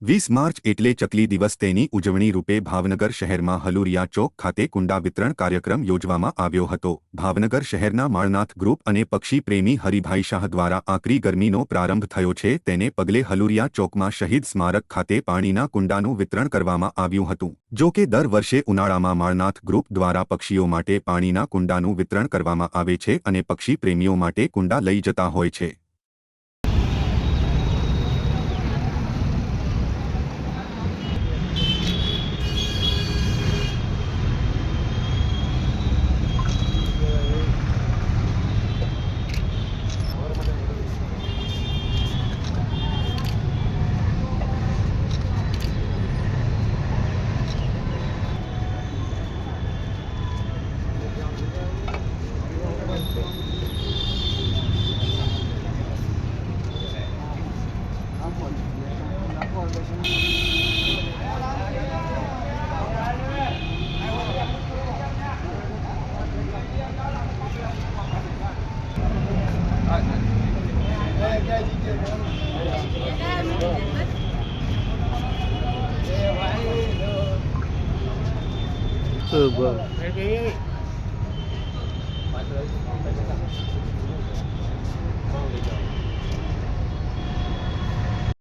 20 March એટલે ચકલી દિવસ તેની ઉજવણી રૂપે ભાવનગર શહેરમાં હલુરિયા ચોક ખાતે કુંડા વિતરણ કાર્યક્રમ યોજવામાં આવ્યો હતો। ભાવનગર શહેરના માળનાથ ગ્રુપ અને પક્ષી પ્રેમી હરિભાઈ શાહ દ્વારા આકરી ગરમીનો પ્રારંભ થયો છે, તેને પગલે હલુરિયા ચોકમાં શહીદ સ્મારક ખાતે પાણીના કુંડાનું વિતરણ કરવામાં આવ્યું હતું। જો કે દર વર્ષે ઉનાળામાં માળનાથ ગ્રુપ દ્વારા પક્ષીઓ માટે પાણીના કુંડાનું વિતરણ કરવામાં આવે છે અને પક્ષી પ્રેમીઓ માટે કુંડા લઈ જતા હોય છે।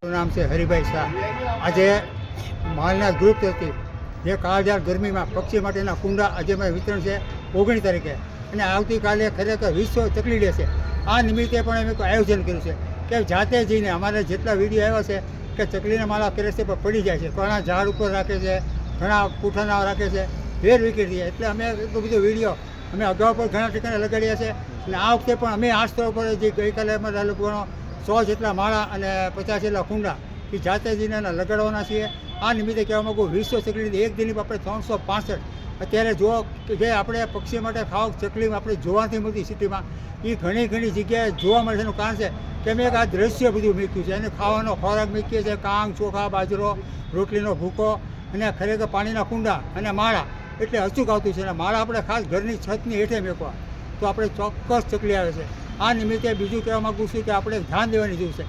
नाम से हरिभाई शाह। आज मालनाथ ग्रुप थी जे काळझाळ गर्मी में पक्षी माटेना कुंडा आज वितरण से 19 तारीखे અને આવતીકાલે ખરેખર વિશ્વ ચકલી ડે છે। આ નિમિત્તે પણ અમે આયોજન કર્યું છે કે જાતે જઈને અમારે જેટલા વિડીયો આવ્યા છે કે ચકલીના માળા રસ્તે પર પડી જાય છે, ઘણા ઝાડ ઉપર રાખે છે, ઘણા પૂઠાના રાખે છે, વેર વિખેરી છે। એટલે અમે એટલો બધો વિડીયો અમે અગાઉ પણ ઘણા ઠેકાણે લગાડ્યા છે અને આ વખતે પણ અમે આ સ્થળ પર જે ગઈકાલે અમારા લોકોનો 100 જેટલા માળા અને 50 જેટલા કુંડા એ જાતે જઈને લગાડવાના છીએ। આ નિમિત્તે કહેવા માગું વિશ્વ ચકલી એક દિન આપણે 365 અત્યારે જો જે આપણે પક્ષી માટે ખાવ ચકલી આપણે જોવાથી મળતી સિટીમાં એ ઘણી ઘણી જગ્યાએ જોવા મળે છે। એનું કારણ છે કે અમે એક આ દ્રશ્ય બધું મૂક્યું છે અને ખાવાનો ખોરાક મૂકીએ છીએ, કાંગ, ચોખા, બાજરો, રોટલીનો ભૂકો અને ખરેખર પાણીના કુંડા અને માળા એટલે અચૂક આવતું છે। અને માળા આપણે ખાસ ઘરની છતની હેઠે મૂકવા તો આપણે ચોક્કસ ચકલી આવે છે। આ નિમિત્તે બીજું કહેવા માગું છું કે આપણે ધ્યાન દેવાની જરૂર છે।